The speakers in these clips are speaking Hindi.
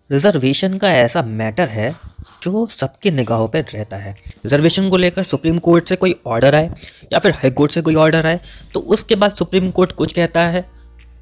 रिजर्वेशन का ऐसा मैटर है जो सबकी निगाहों पर रहता है। रिजर्वेशन को लेकर सुप्रीम कोर्ट से कोई ऑर्डर आए या फिर हाई कोर्ट से कोई ऑर्डर आए तो उसके बाद सुप्रीम कोर्ट कुछ कहता है।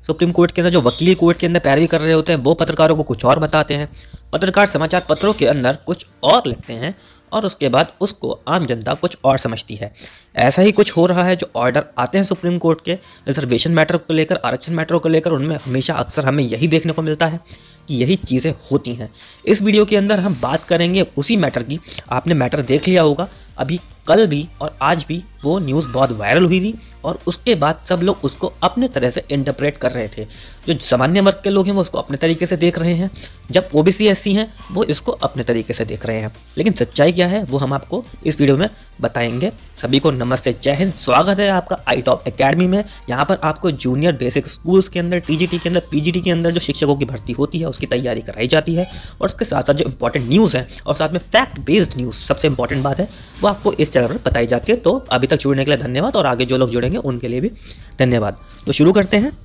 सुप्रीम कोर्ट के अंदर जो वकील कोर्ट के अंदर पैरवी कर रहे होते हैं वो पत्रकारों को कुछ और बताते हैं। पत्रकार समाचार पत्रों के अंदर कुछ और लिखते हैं और उसके बाद उसको आम जनता कुछ और समझती है। ऐसा ही कुछ हो रहा है। जो ऑर्डर आते हैं सुप्रीम कोर्ट के रिजर्वेशन मैटर को लेकर, आरक्षण मैटर को लेकर, उनमें हमेशा अक्सर हमें यही देखने को मिलता है कि यही चीज़ें होती हैं। इस वीडियो के अंदर हम बात करेंगे उसी मैटर की। आपने मैटर देख लिया होगा, अभी कल भी और आज भी वो न्यूज़ बहुत वायरल हुई थी और उसके बाद सब लोग उसको अपने तरह से इंटरप्रेट कर रहे थे। जो सामान्य वर्ग के लोग हैं वो उसको अपने तरीके से देख रहे हैं, जब ओबीसी एससी हैं वो इसको अपने तरीके से देख रहे हैं। लेकिन सच्चाई क्या है वो हम आपको इस वीडियो में बताएंगे। सभी को नमस्ते, जय हिंद, स्वागत है आपका आई टॉप एकेडमी में। यहाँ पर आपको जूनियर बेसिक स्कूल्स के अंदर, टीजीटी के अंदर, पीजीटी के अंदर जो शिक्षकों की भर्ती होती है उसकी तैयारी कराई जाती है और उसके साथ साथ जो इंपॉर्टेंट न्यूज़ है और साथ में फैक्ट बेस्ड न्यूज़, सबसे इंपॉर्टेंट बात है, वो आपको इस चैनल पर बताई जाती है। तो अभी तक जुड़ने के लिए धन्यवाद और आगे जो लोग जुड़ेंगे उनके लिए भी धन्यवाद। तो शुरू करते हैं।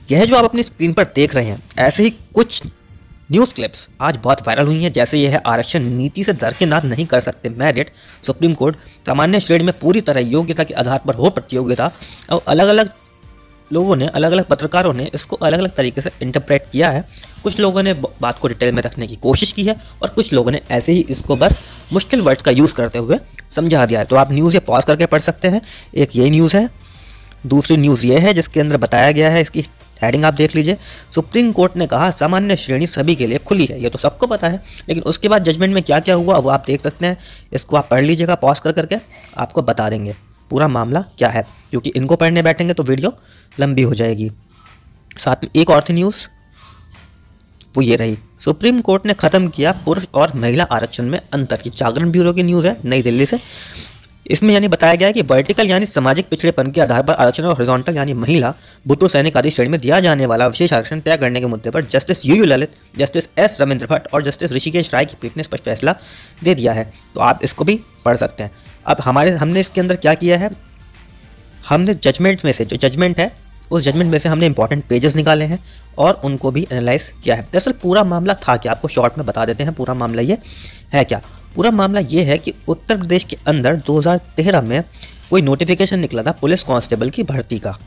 यह जो आप अपनी स्क्रीन पर देख रहे हैं, ऐसे ही कुछ न्यूज़ क्लिप्स आज बहुत वायरल हुई हैं। जैसे यह है, आरक्षण नीति से दरकिनार नहीं कर सकते मेरिट, सुप्रीम कोर्ट सामान्य श्रेणी में पूरी तरह योग्यता के आधार पर हो प्रतियोगिता। और अलग अलग लोगों ने, अलग अलग पत्रकारों ने इसको अलग अलग तरीके से इंटरप्रेट किया है। कुछ लोगों ने बात को डिटेल में रखने की कोशिश की है और कुछ लोगों ने ऐसे ही इसको बस मुश्किल वर्ड्स का यूज़ करते हुए समझा दिया है। तो आप न्यूज़ ये पॉज करके पढ़ सकते हैं। एक ये न्यूज़ है, दूसरी न्यूज़ ये है जिसके अंदर बताया गया है, इसकी हेडिंग आप देख लीजिए। सुप्रीम कोर्ट ने कहा सामान्य श्रेणी सभी के लिए खुली है। ये तो सबको पता है, लेकिन उसके बाद जजमेंट में क्या क्या हुआ वो आप देख सकते हैं। इसको आप पढ़ लीजिएगा, पॉज कर करके आपको बता देंगे पूरा मामला क्या है, क्योंकि इनको पढ़ने बैठेंगे तो वीडियो लंबी हो जाएगी। साथ में एक और थी न्यूज़, वो ये रही, सुप्रीम कोर्ट ने खत्म किया पुरुष और महिला आरक्षण में अंतर की। जागरण ब्यूरो की न्यूज़ है नई दिल्ली से। इसमें यानी बताया गया है कि वर्टिकल यानी सामाजिक पिछड़ेपन के आधार पर आरक्षण और हॉरिजॉन्टल यानी महिला, बुद्ध, सैनिक आदि श्रेणी में दिया जाने वाला विशेष आरक्षण तय करने के मुद्दे पर justice U Lalit, justice S Ravindra Bhatt और जस्टिस ऋषिकेश राय की पीठ ने स्पष्ट फैसला दे दिया है। तो आप इसको भी पढ़ सकते हैं। अब हमने इसके अंदर क्या किया है, हमने जजमेंट्स में से, जो जजमेंट है उस जजमेंट में से हमने इंपॉर्टेंट पेजेस निकाले हैं और उनको भी एनालाइज किया है। दरअसल पूरा मामला था क्या, आपको शॉर्ट में बता देते हैं पूरा मामला ये है क्या। पूरा मामला ये है कि उत्तर प्रदेश के अंदर 2013 में कोई नोटिफिकेशन निकला था पुलिस कांस्टेबल की भर्ती का।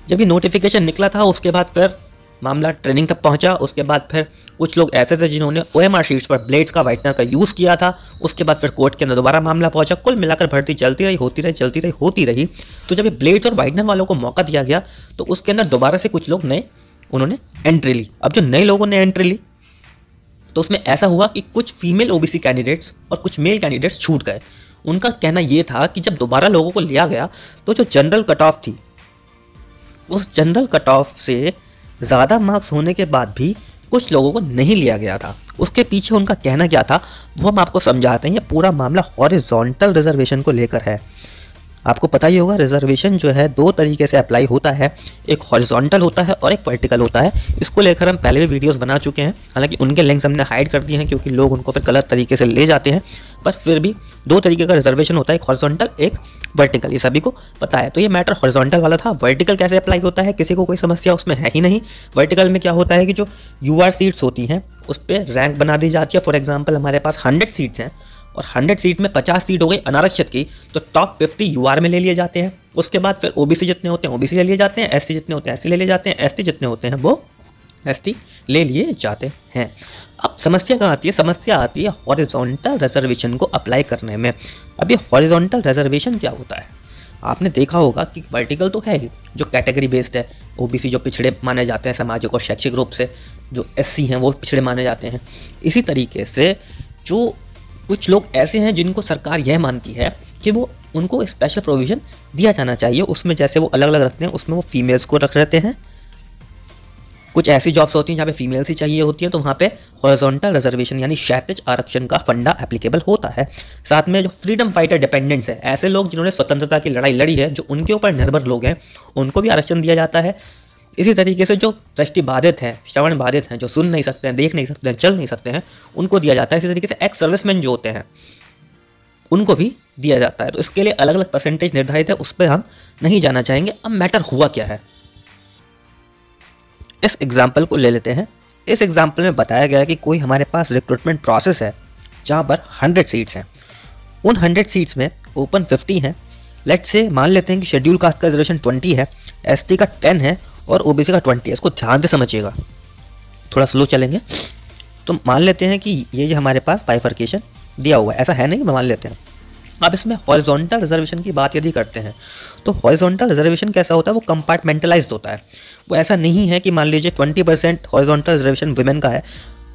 जब ये नोटिफिकेशन निकला था उसके बाद फिर मामला ट्रेनिंग तक पहुंचा। उसके बाद फिर कुछ लोग ऐसे थे जिन्होंने OMR शीट्स पर ब्लेड्स का वाइटनर का यूज़ किया था। उसके बाद फिर कोर्ट के अंदर दोबारा मामला पहुंचा। कुल मिलाकर भर्ती चलती रही, होती रही। तो जब ये ब्लेड्स और वाइटनर वालों को मौका दिया गया तो उसके अंदर दोबारा से कुछ लोग नए उन्होंने एंट्री ली। अब जो नए लोगों ने एंट्री ली तो उसमें ऐसा हुआ कि कुछ फीमेल OBC कैंडिडेट्स और कुछ मेल कैंडिडेट्स छूट गए। उनका कहना यह था कि जब दोबारा लोगों को लिया गया तो जो जनरल कट ऑफ थी, उस जनरल कट ऑफ से ज़्यादा मार्क्स होने के बाद भी कुछ लोगों को नहीं लिया गया था। उसके पीछे उनका कहना क्या था वो हम आपको समझाते हैं। ये पूरा मामला हॉरिजॉन्टल रिजर्वेशन को लेकर है। आपको पता ही होगा रिजर्वेशन जो है दो तरीके से अप्लाई होता है, एक हॉरिजॉन्टल होता है और एक वर्टिकल होता है। इसको लेकर हम पहले भी वीडियोस बना चुके हैं, हालांकि उनके लिंक्स हमने हाइड कर दिए हैं क्योंकि लोग उनको फिर गलत तरीके से ले जाते हैं। पर फिर भी दो तरीके का रिजर्वेशन होता है, एक हॉरिजॉन्टल एक वर्टिकल, ये सभी को पता है। तो ये मैटर हॉरिजॉन्टल वाला था। वर्टिकल कैसे अप्लाई होता है किसी को कोई समस्या उसमें है ही नहीं। वर्टिकल में क्या होता है कि जो UR सीट्स होती हैं उस पर रैंक बना दी जाती है। फॉर एग्जाम्पल हमारे पास 100 सीट्स हैं और 100 सीट में 50 सीट हो गई अनारक्षित की, तो टॉप 50 UR में ले लिए जाते हैं। उसके बाद फिर OBC जितने होते हैं OBC ले लिए जाते हैं, SC जितने होते हैं SC ले लिए जाते हैं, ST जितने होते हैं वो ST ले लिए जाते हैं। अब समस्या कहाँ आती है, समस्या आती है हॉरिजॉन्टल रिजर्वेशन को अप्लाई करने में। अब ये हॉरिजॉन्टल रिजर्वेशन क्या होता है, आपने देखा होगा कि वर्टिकल तो है ही, जो कैटेगरी बेस्ड है। OBC जो पिछड़े माने जाते हैं सामाजिक और शैक्षिक रूप से, जो SC हैं वो पिछड़े माने जाते हैं। इसी तरीके से जो कुछ लोग ऐसे हैं जिनको सरकार यह मानती है कि वो उनको स्पेशल प्रोविज़न दिया जाना चाहिए। उसमें जैसे वो अलग अलग रखते हैं, उसमें वो फीमेल्स को रख रहते हैं। कुछ ऐसी जॉब्स होती हैं जहाँ पे फीमेल्स ही चाहिए होती है, तो वहाँ पे हॉरिजॉन्टल रिजर्वेशन यानी क्षैतिज आरक्षण का फंडा एप्लीकेबल होता है। साथ में जो फ्रीडम फाइटर डिपेंडेंट्स है, ऐसे लोग जिन्होंने स्वतंत्रता की लड़ाई लड़ी है, जो उनके ऊपर निर्भर लोग हैं, उनको भी आरक्षण दिया जाता है। इसी तरीके से जो दृष्टि बाधित हैं, श्रवण बाधित हैं, जो सुन नहीं सकते हैं, देख नहीं सकते हैं, चल नहीं सकते हैं, उनको दिया जाता है। इसी तरीके से एक्स सर्विसमैन जो होते हैं उनको भी दिया जाता है। तो इसके लिए अलग अलग परसेंटेज निर्धारित है, उस पर हम नहीं जाना चाहेंगे। अब मैटर हुआ क्या है, इस एग्जाम्पल को ले लेते हैं। इस एग्जाम्पल में बताया गया कि कोई हमारे पास रिक्रूटमेंट प्रोसेस है जहाँ पर 100 सीट्स हैं, उन 100 सीट्स में ओपन 50 हैं। लेट्स से मान लेते हैं कि शेड्यूल कास्ट का रिजर्वेशन 20 है, एसटी का 10 है और ओबीसी का 20 है। इसको ध्यान से समझिएगा, थोड़ा स्लो चलेंगे। तो मान लेते हैं कि ये हमारे पास बाइफर्केशन दिया हुआ है, ऐसा है नहीं, मान लेते हैं। अब इसमें हॉरिजॉन्टल रिजर्वेशन की बात यदि करते हैं तो हॉरिजॉन्टल रिजर्वेशन कैसा होता है, वो कंपार्टमेंटलाइज्ड होता है। वो ऐसा नहीं है कि मान लीजिए 20% हॉरिजॉन्टल रिजर्वेशन वुमेन का है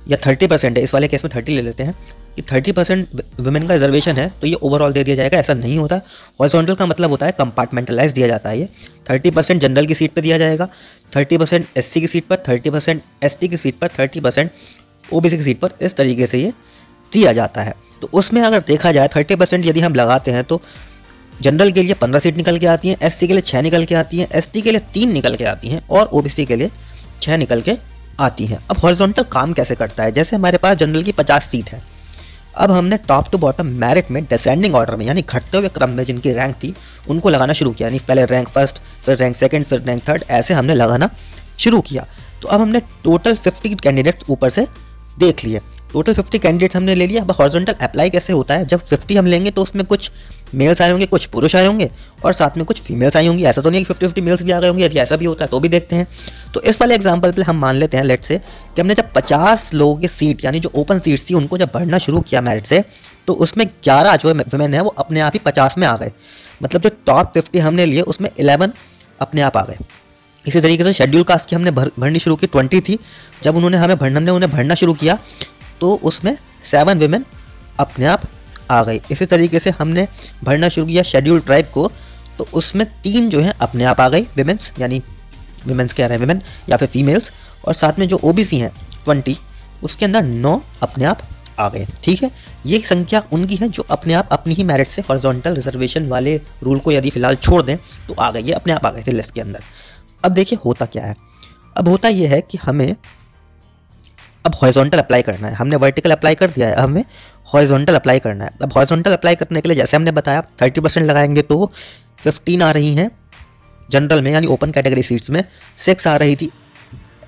या 30% है, इस वाले केस में 30 ले लेते हैं कि 30% वुमेन का रिजर्वेशन है तो ये ओवरऑल दे दिया जाएगा, ऐसा नहीं होता। हॉरिजॉन्टल का मतलब होता है कंपार्टमेंटलाइज दिया जाता है। ये 30% जनरल की सीट पर दिया जाएगा, 30% एससी की सीट पर, 30% एसटी की सीट पर, 30% ओबीसी की सीट पर, इस तरीके से ये दिया जाता है। तो उसमें अगर देखा जाए 30% यदि हम लगाते हैं तो जनरल के लिए 15 सीट निकल के आती हैं, एससी के लिए 6 निकल के आती हैं, एसटी के लिए 3 निकल के आती हैं और ओबीसी के लिए 6 निकल के आती हैं। अब हॉरिजॉन्टल काम कैसे करता है, जैसे हमारे पास जनरल की 50 सीट है, अब हमने टॉप टू बॉटम मेरिट में डिसेंडिंग ऑर्डर में यानी घटते हुए क्रम में जिनकी रैंक थी उनको लगाना शुरू किया, यानी पहले रैंक फर्स्ट, फिर रैंक सेकंड, फिर रैंक थर्ड, ऐसे हमने लगाना शुरू किया। तो अब हमने टोटल 50 कैंडिडेट्स ऊपर से देख लिए, टोटल 50 कैंडिडेट्स हमने ले लिया। अब हॉरिजॉन्टल अप्लाई कैसे होता है, जब 50 हम लेंगे तो उसमें कुछ मेल्स आए होंगे, कुछ पुरुष आए होंगे और साथ में कुछ फीमेल्स आई होंगी। ऐसा तो नहीं है कि 50-50 मेल्स भी आ गए होंगे, यदि ऐसा भी होता है तो भी देखते हैं। तो इस वाले एग्जांपल पे हम मान लेते हैं लेट से कि हमने जब 50 लोगों की सीट यानी जो ओपन सीट्स थी उनको जब भरना शुरू किया मेरिट से, तो उसमें 11 जो वुमेन है वो अपने आप ही 50 में आ गए। मतलब जो टॉप 50 हमने लिए उसमें 11 अपने आप आ गए। इसी तरीके से शेड्यूल कास्ट की हमने भरनी शुरू की, 20 थी, जब उन्हें भरना शुरू किया तो उसमें 7 वुमेन अपने आप आ गई। इसी तरीके से हमने भरना शुरू किया शेड्यूल ट्राइब को, तो उसमें 3 जो है अपने आप आ गई विमेंस, यानी विमेंस कह रहे हैं विमेन या फिर फीमेल्स, और साथ में जो ओबीसी हैं 20, उसके अंदर 9 अपने आप आ गए। ठीक है, ये संख्या उनकी है जो अपने आप अपनी ही मेरिट से हॉरिजॉन्टल रिजर्वेशन वाले रूल को यदि फिलहाल छोड़ दें तो आ गए, ये अपने आप आ गए थे लिस्ट के अंदर। अब देखिए होता क्या है, अब होता ये है कि हमें अब हॉरिजॉन्टल अप्लाई करना है। हमने वर्टिकल अप्लाई कर दिया है, अब हमें हॉरिजॉन्टल अप्लाई करना है। अब हॉरिजॉन्टल अप्लाई करने के लिए जैसे हमने बताया 30% लगाएंगे तो 15 आ रही हैं जनरल में यानी ओपन कैटेगरी सीट्स में, 6 आ रही थी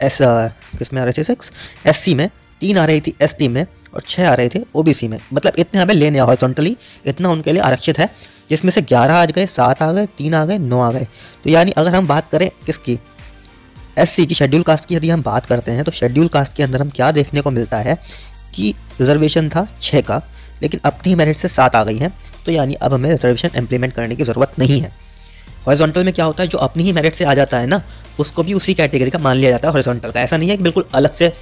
किस में आ रहे थे 6 एससी में, 3 आ रही थी एसटी में और 6 आ रहे थे ओबीसी में। मतलब इतने हमें लेने हॉरिजॉन्टली, इतना उनके लिए आरक्षित है, जिसमें से 11 आ गए, 7 आ गए, 3 आ गए, 9 आ गए। तो यानी अगर हम बात करें किसकी, एससी की, शेड्यूल कास्ट की यदि हम बात करते हैं तो शेड्यूल कास्ट के अंदर हम क्या देखने को मिलता है कि रिजर्वेशन था 6 का, लेकिन अपनी मेरिट से 7 आ गई है। तो यानी अब हमें रिजर्वेशन इंप्लीमेंट करने की ज़रूरत नहीं है। हॉरिजॉन्टल में क्या होता है, जो अपनी ही मेरिट से आ जाता है ना उसको भी उसी कैटेगरी का मान लिया जाता है हॉरिजॉन्टल का। ऐसा नहीं है कि बिल्कुल अलग से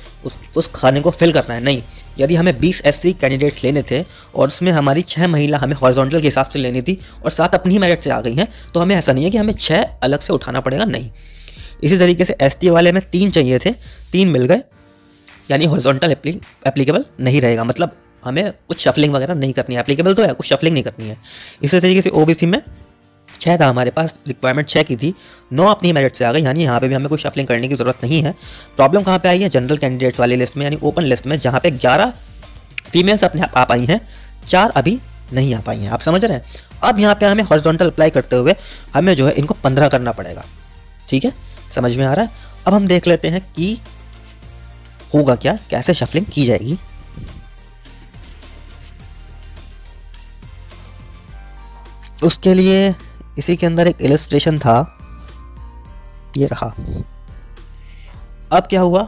उस खाने को फिल करना है, नहीं। यदि हमें 20 एससी कैंडिडेट्स लेने थे और उसमें हमारी 6 महिला हमें हॉरिजॉन्टल के हिसाब से लेनी थी और 7 अपनी ही मेरिट से आ गई हैं, तो हमें ऐसा नहीं है कि हमें 6 अलग से उठाना पड़ेगा, नहीं। इसी तरीके से एसटी वाले में 3 चाहिए थे, 3 मिल गए, यानी हॉरिजॉन्टल एप्लीकेबल नहीं रहेगा। मतलब हमें कुछ शफलिंग वगैरह नहीं करनी है, एप्लीकेबल तो है, कुछ शफलिंग नहीं करनी है। इसी तरीके से ओबीसी में 6 था हमारे पास, रिक्वायरमेंट 6 की थी, 9 अपनी मेरिट से आ गई, यानी यहाँ पे भी हमें कोई शफलिंग करने की ज़रूरत नहीं है। प्रॉब्लम कहाँ पे आई है, जनरल कैंडिडेट्स वाली लिस्ट में यानी ओपन लिस्ट में, जहाँ पे 11 फीमेल्स अपने आप आ पाई हैं, 4 अभी नहीं आ पाई हैं। आप समझ रहे हैं। अब यहाँ पे हमें हॉरिजॉन्टल अप्लाई करते हुए हमें जो है इनको 15 करना पड़ेगा। ठीक है, समझ में आ रहा है। अब हम देख लेते हैं कि होगा क्या, कैसे शफलिंग की जाएगी। उसके लिए इसी के अंदर एक इलस्ट्रेशन था, ये रहा। अब क्या हुआ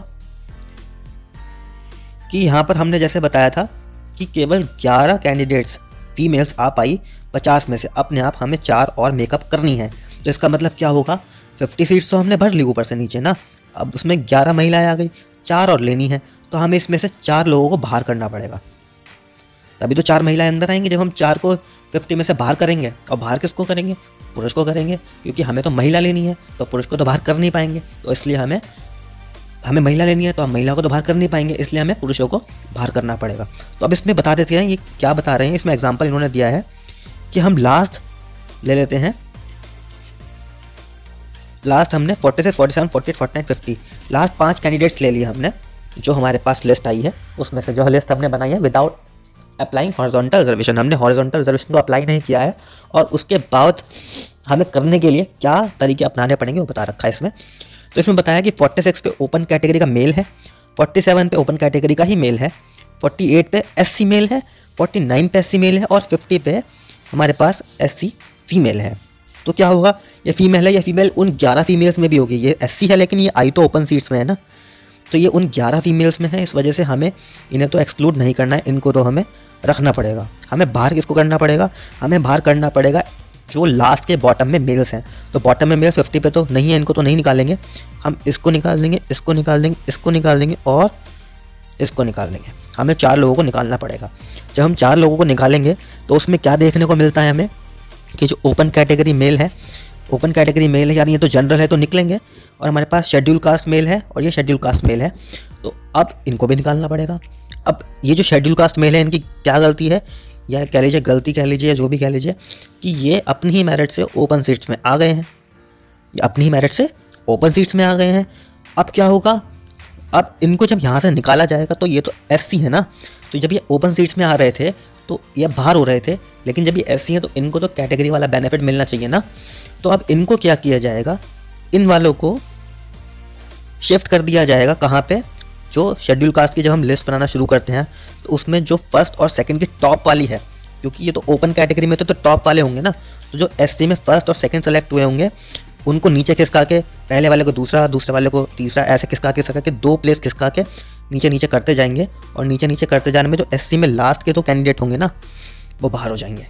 कि यहाँ पर हमने जैसे बताया था कि केवल 11 कैंडिडेट्स फीमेल्स आ पाई 50 में से, अपने आप हमें 4 और मेकअप करनी है। तो इसका मतलब क्या होगा, 50 सीट्स तो हमने भर ली ऊपर से नीचे ना, अब उसमें 11 महिलाएं आ गई, 4 और लेनी है, तो हमें इसमें से 4 लोगों को बाहर करना पड़ेगा, तभी तो 4 महिलाएं अंदर आएंगी। जब हम 4 को 50 में से बाहर करेंगे, और बाहर किसको करेंगे, पुरुष को करेंगे, क्योंकि हमें तो महिला लेनी है, तो पुरुष को तो बाहर कर नहीं पाएंगे, तो इसलिए हमें महिला लेनी है, तो हम महिला को तो बाहर कर नहीं पाएंगे, इसलिए हमें पुरुषों को बाहर करना पड़ेगा। तो अब इसमें बता देते हैं ये क्या बता रहे हैं। इसमें एग्जाम्पल इन्होंने दिया है कि हम लास्ट ले लेते हैं, लास्ट हमने 46, 47, 48, 49, 50 लास्ट 5 कैंडिडेट्स ले लिए हमने, जो हमारे पास लिस्ट आई है उसमें से, जो लिस्ट हमने बनाई है विदाउट अप्लाइंग हॉरिजॉन्टल रिजर्वेशन। हमने हॉरिजॉन्टल रिजर्वेशन को अप्लाई नहीं किया है, और उसके बाद हमें करने के लिए क्या तरीके अपनाने पड़ेंगे वो बता रखा है इसमें। तो इसमें बताया कि 46 पे ओपन कैटेगरी का मेल है, 47 पे ओपन कैटेगरी का ही मेल है, 48 पे एससी मेल है, 49 पे एससी मेल है और 50 पे हमारे पास एससी फीमेल है। तो क्या होगा, ये फीमेल है, ये फीमेल उन 11 फीमेल्स में भी होगी। ये एससी है लेकिन ये आई तो ओपन सीट्स में है ना, तो ये उन 11 फीमेल्स में है। इस वजह से हमें इन्हें तो एक्सक्लूड नहीं करना है, इनको तो हमें रखना पड़ेगा। हमें बाहर किसको करना पड़ेगा, हमें बाहर करना पड़ेगा जो लास्ट के बॉटम में मेल्स हैं। तो बॉटम में मेल्स 50 पे तो नहीं है, इनको तो नहीं निकालेंगे हम। इसको निकाल देंगे, इसको निकाल देंगे, इसको निकाल देंगे और इसको निकाल देंगे। हमें 4 लोगों को निकालना पड़ेगा। जब हम 4 लोगों को निकालेंगे तो उसमें क्या देखने को मिलता है हमें कि जो ओपन कैटेगरी मेल है, ओपन कैटेगरी मेल है यानी ये तो जनरल है तो निकलेंगे, और हमारे पास शेड्यूल कास्ट मेल है और ये शेड्यूल कास्ट मेल है, तो अब इनको भी निकालना पड़ेगा। अब ये जो शेड्यूल कास्ट मेल है इनकी क्या गलती है, या कह लीजिए गलती कह लीजिए या जो भी कह लीजिए, कि ये अपनी ही मेरिट से ओपन सीट्स में आ गए हैं, अपनी ही मेरिट से ओपन सीट्स में आ गए हैं। अब क्या होगा, अब इनको जब यहाँ से निकाला जाएगा तो ये तो एससी है ना, तो जब ये ओपन सीट्स में आ रहे थे तो ये बाहर हो रहे थे, लेकिन जब ये एससी है तो इनको तो कैटेगरी वाला बेनिफिट मिलना चाहिए ना। तो अब इनको क्या किया जाएगा, इन वालों को शिफ्ट कर दिया जाएगा कहाँ पे, जो शेड्यूल कास्ट की जब हम लिस्ट बनाना शुरू करते हैं तो उसमें जो फर्स्ट और सेकंड की टॉप वाली है, क्योंकि ये तो ओपन कैटेगरी में तो टॉप वाले होंगे ना, तो जो एससी में फर्स्ट और सेकंड सेलेक्ट हुए होंगे उनको नीचे खिसका के, पहले वाले को दूसरा, दूसरे वाले को तीसरा, ऐसे खिसका के 2 प्लेस खिसका के नीचे नीचे करते जाएंगे, और नीचे नीचे करते जाने में जो एससी में लास्ट के 2 कैंडिडेट होंगे ना वो बाहर हो जाएंगे,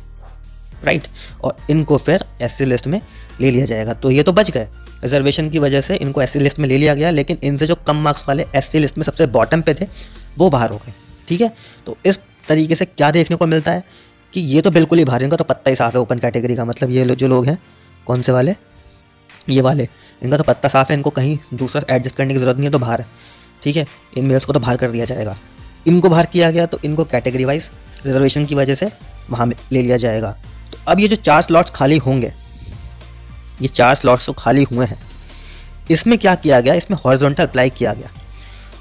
राइट। और इनको फिर एससी लिस्ट में ले लिया जाएगा। तो ये तो बच गए, रिजर्वेशन की वजह से इनको एससी लिस्ट में ले लिया गया, लेकिन इनसे जो कम मार्क्स वाले एससी लिस्ट में सबसे बॉटम पे थे वो बाहर हो गए, ठीक है। तो इस तरीके से क्या देखने को मिलता है कि ये तो बिल्कुल ही बाहर, इनका तो पत्ता ही साफ है ओपन कैटेगरी का। मतलब ये जो लोग हैं, कौन से वाले, ये वाले, इनका तो पत्ता साफ है, इनको कहीं दूसरा एडजस्ट करने की ज़रूरत नहीं है, तो बाहर है, ठीक है। इन मेल्स को तो बाहर कर दिया जाएगा। इनको बाहर किया गया तो इनको कैटेगरी वाइज रिजर्वेशन की वजह से वहाँ ले लिया जाएगा। तो अब ये जो 4 स्लॉट्स खाली होंगे, ये 4 स्लॉट्स तो खाली हुए हैं, इसमें क्या किया गया, इसमें हॉरिजॉन्टल अप्लाई किया गया।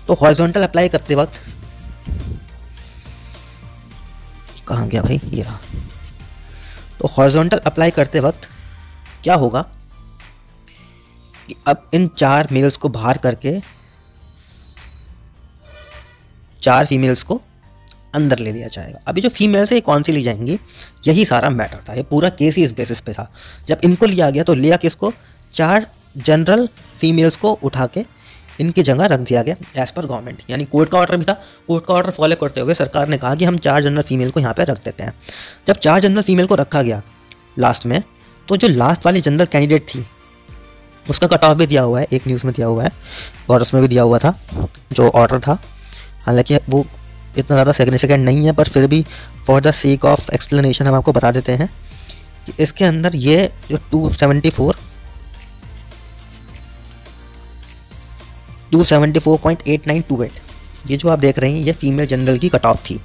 तो हॉरिजॉन्टल अप्लाई करते वक्त, कहाँ गया भाई, ये रहा। तो हॉरिजॉन्टल अप्लाई करते वक्त क्या होगा कि अब इन 4 मेल्स को बाहर करके 4 फीमेल्स को अंदर ले लिया जाएगा। अभी जो फीमेल्स है ये कौन सी ली जाएंगी, यही सारा मैटर था। ये पूरा केस ही इस बेसिस पे था। जब इनको लिया गया तो लिया किसको, 4 जनरल फीमेल्स को उठा के इनकी जगह रख दिया गया एज पर गवर्नमेंट, यानी कोर्ट का ऑर्डर भी था। कोर्ट का ऑर्डर फॉलो करते हुए सरकार ने कहा कि हम 4 जनरल फीमेल को यहाँ पे रख देते हैं। जब 4 जनरल फीमेल को रखा गया लास्ट में, तो जो लास्ट वाली जनरल कैंडिडेट थी उसका कट ऑफ भी दिया हुआ है, एक न्यूज़ में दिया हुआ है और उसमें भी दिया हुआ था जो ऑर्डर था। हालांकि वो इतना ज़्यादा सिग्निफिकेंट नहीं है, पर फिर भी for the sake of explanation हम आपको बता देते हैं कि इसके अंदर ये जो 274.8928, ये जो आप देख रहे हैं ये फीमेल जनरल की कट ऑफ थी।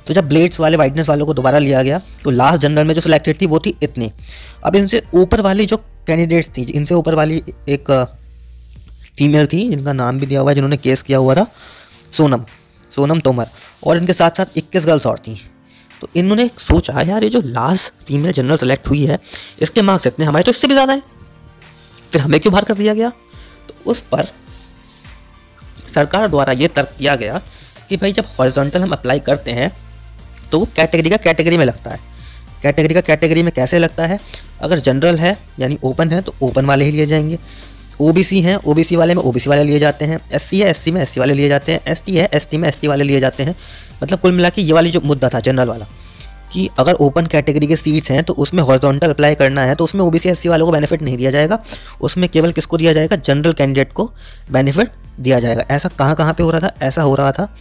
तो जब ब्लेड्स वाले वाइटनेस वालों को दोबारा लिया गया तो लास्ट जनरल में जो सिलेक्टेड थी वो थी इतनी। अब इनसे ऊपर वाली जो कैंडिडेट्स थी, इनसे ऊपर वाली एक फीमेल थी जिनका नाम भी दिया हुआ है, जिन्होंने केस किया हुआ था, सोनम तोमर, और इनके साथ साथ 21 गर्ल्स और थी। तो इन्होंने सोचा यार ये जो लास्ट फीमेल जनरल सेलेक्ट हुई है इसके मार्क्स इतने, हमारे तो इससे भी ज़्यादा है, फिर हमें क्यों बाहर कर दिया गया। तो उस पर सरकार द्वारा ये तर्क किया गया कि भाई जब हॉरिजॉन्टल हम अप्लाई करते हैं तो वो कैटेगरी का कैटेगरी में लगता है। कैटेगरी का कैटेगरी में कैसे लगता है, अगर जनरल है यानी ओपन है तो ओपन वाले ही लिए जाएंगे, ओबीसी हैं ओबीसी वाले में ओबीसी वाले लिए जाते हैं, एससी है एससी में एससी वाले लिए जाते हैं, एसटी है एसटी में एसटी वाले लिए जाते हैं। मतलब कुल मिला के ये वाली जो मुद्दा था जनरल वाला कि अगर ओपन कैटेगरी के सीट्स हैं तो उसमें हॉरिजॉन्टल अप्लाई करना है तो उसमें ओबीसी एससी वालों को बेनिफिट नहीं दिया जाएगा, उसमें केवल किसको दिया जाएगा, जनरल कैंडिडेट को बेनिफिट दिया जाएगा। ऐसा कहाँ पे हो रहा था, ऐसा हो रहा था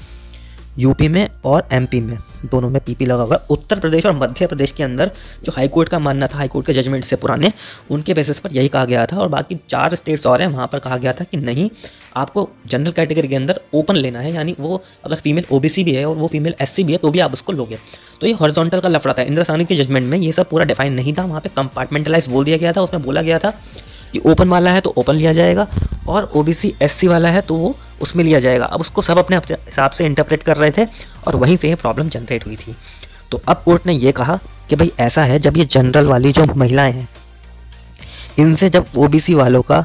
यूपी में और एमपी में, दोनों में पीपी लगा हुआ। उत्तर प्रदेश और मध्य प्रदेश के अंदर जो हाईकोर्ट का मानना था, हाईकोर्ट के जजमेंट से पुराने, उनके बेसिस पर यही कहा गया था। और बाकी 4 स्टेट्स और हैं वहाँ पर कहा गया था कि नहीं, आपको जनरल कैटेगरी के अंदर ओपन लेना है, यानी वो अगर फीमेल ओबीसी भी है और वो फीमेल एससी भी है तो भी आप उसको लोगे। तो ये हॉरिजॉन्टल का लफड़ा था। इंद्रासानी के जजमेंट में ये सब पूरा डिफाइन नहीं था, वहाँ पे कंपार्टमेंटलाइज बोल दिया गया था। उसमें बोला गया था कि ओपन वाला है तो ओपन लिया जाएगा और ओबीसी एससी वाला है तो वो उसमें लिया जाएगा। अब उसको सब अपने हिसाब से इंटरप्रेट कर रहे थे और वहीं से ये प्रॉब्लम जनरेट हुई थी। तो अब कोर्ट ने ये कहा कि भाई ऐसा है, जब ये जनरल वाली जो महिलाएं हैं इनसे जब ओबीसी वालों का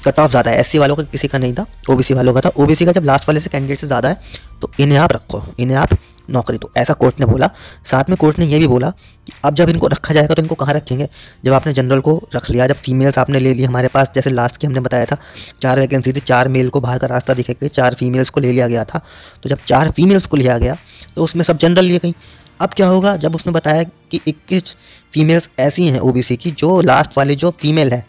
कट ऑफ ज़्यादा है, एससी वालों का किसी का नहीं था, ओबीसी वालों का था। ओबीसी का जब लास्ट वाले से कैंडिडेट से ज़्यादा है तो इन्हें आप रखो, इन्हें आप नौकरी दो, ऐसा कोर्ट ने बोला। साथ में कोर्ट ने ये भी बोला कि अब जब इनको रखा जाएगा तो इनको कहाँ रखेंगे, जब आपने जनरल को रख लिया, जब फीमेल्स आपने ले ली हमारे पास, जैसे लास्ट की हमने बताया था 4 वैकेंसी थी, 4 मेल को बाहर का रास्ता दिखे गए, 4 फीमेल्स को ले लिया गया था। तो जब 4 फीमेल्स को लिया गया तो उसमें सब जनरल लिए गई। अब क्या होगा, जब उसने बताया कि 21 फीमेल्स ऐसी हैं ओबीसी की जो लास्ट वाली जो फीमेल है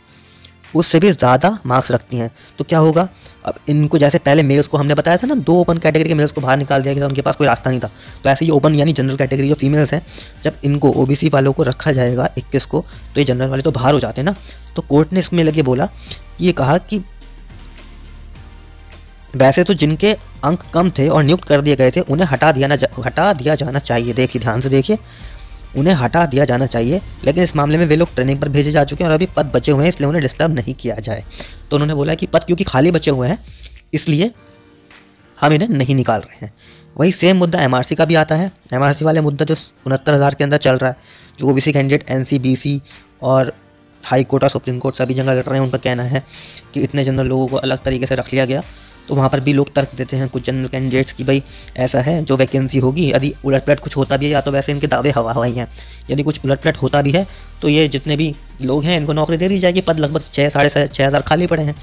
उससे भी ज़्यादा मार्क्स रखती हैं, तो क्या होगा, अब इनको जैसे पहले मेल्स को हमने बताया था ना 2 ओपन कैटेगरी के मेल्स को बाहर निकाल दिया गया था, उनके पास कोई रास्ता नहीं था, तो ऐसे ही ओपन यानी जनरल कैटेगरी जो फीमेल्स हैं, जब इनको ओबीसी वालों को रखा जाएगा 21 को, तो ये जनरल वाले तो बाहर हो जाते हैं ना। तो कोर्ट ने इसमें लगे बोला, ये कहा कि वैसे तो जिनके अंक कम थे और नियुक्त कर दिए गए थे उन्हें हटा दिया जाना चाहिए, देखिए ध्यान से देखिए, उन्हें हटा दिया जाना चाहिए, लेकिन इस मामले में वे लोग ट्रेनिंग पर भेजे जा चुके हैं और अभी पद बचे हुए हैं, इसलिए उन्हें डिस्टर्ब नहीं किया जाए। तो उन्होंने बोला कि पद क्योंकि खाली बचे हुए हैं इसलिए हम इन्हें नहीं निकाल रहे हैं। वही सेम मुद्दा एमआरसी का भी आता है। एमआरसी वाले मुद्दा जो 69,000 के अंदर चल रहा है, जो ओबीसी कैंडिडेट एनसी, बीसी और हाई कोर्ट और सुप्रीम कोर्ट सभी जगह लड़ रहे हैं, उनका कहना है कि इतने जनरल लोगों को अलग तरीके से रख लिया गया। तो वहाँ पर भी लोग तर्क देते हैं कुछ जनरल कैंडिडेट्स की, भाई ऐसा है जो वैकेंसी होगी यदि उलटपलट कुछ होता भी है, या तो वैसे इनके दावे हवाई हैं, यदि कुछ उलटपलट होता भी है तो ये जितने भी लोग हैं इनको नौकरी दे दी जाएगी, पद लगभग 6,500 खाली पड़े हैं।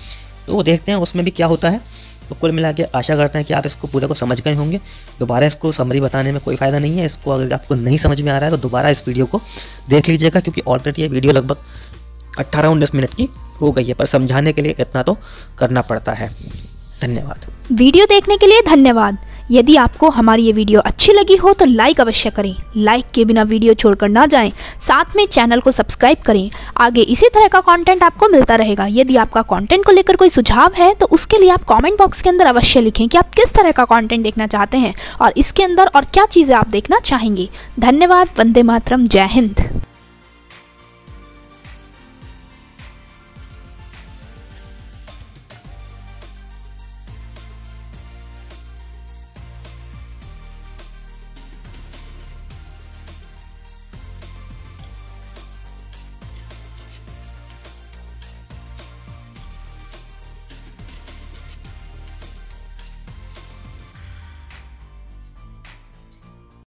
तो वो देखते हैं उसमें भी क्या होता है। तो कुल मिला के आशा करते हैं कि आप इसको पूरे को समझ गए होंगे। दोबारा इसको समरी बताने में कोई फ़ायदा नहीं है, इसको अगर आपको नहीं समझ में आ रहा है तो दोबारा इस वीडियो को देख लीजिएगा, क्योंकि ऑलरेडी ये वीडियो लगभग 18-19 मिनट की हो गई है, पर समझाने के लिए इतना तो करना पड़ता है। धन्यवाद। वीडियो देखने के लिए धन्यवाद। यदि आपको हमारी ये वीडियो अच्छी लगी हो तो लाइक अवश्य करें, लाइक के बिना वीडियो छोड़कर ना जाएं, साथ में चैनल को सब्सक्राइब करें। आगे इसी तरह का कंटेंट आपको मिलता रहेगा। यदि आपका कंटेंट को लेकर कोई सुझाव है तो उसके लिए आप कमेंट बॉक्स के अंदर अवश्य लिखें कि आप किस तरह का कंटेंट देखना चाहते हैं और इसके अंदर और क्या चीज़ें आप देखना चाहेंगे। धन्यवाद। वंदे मातरम। जय हिंद।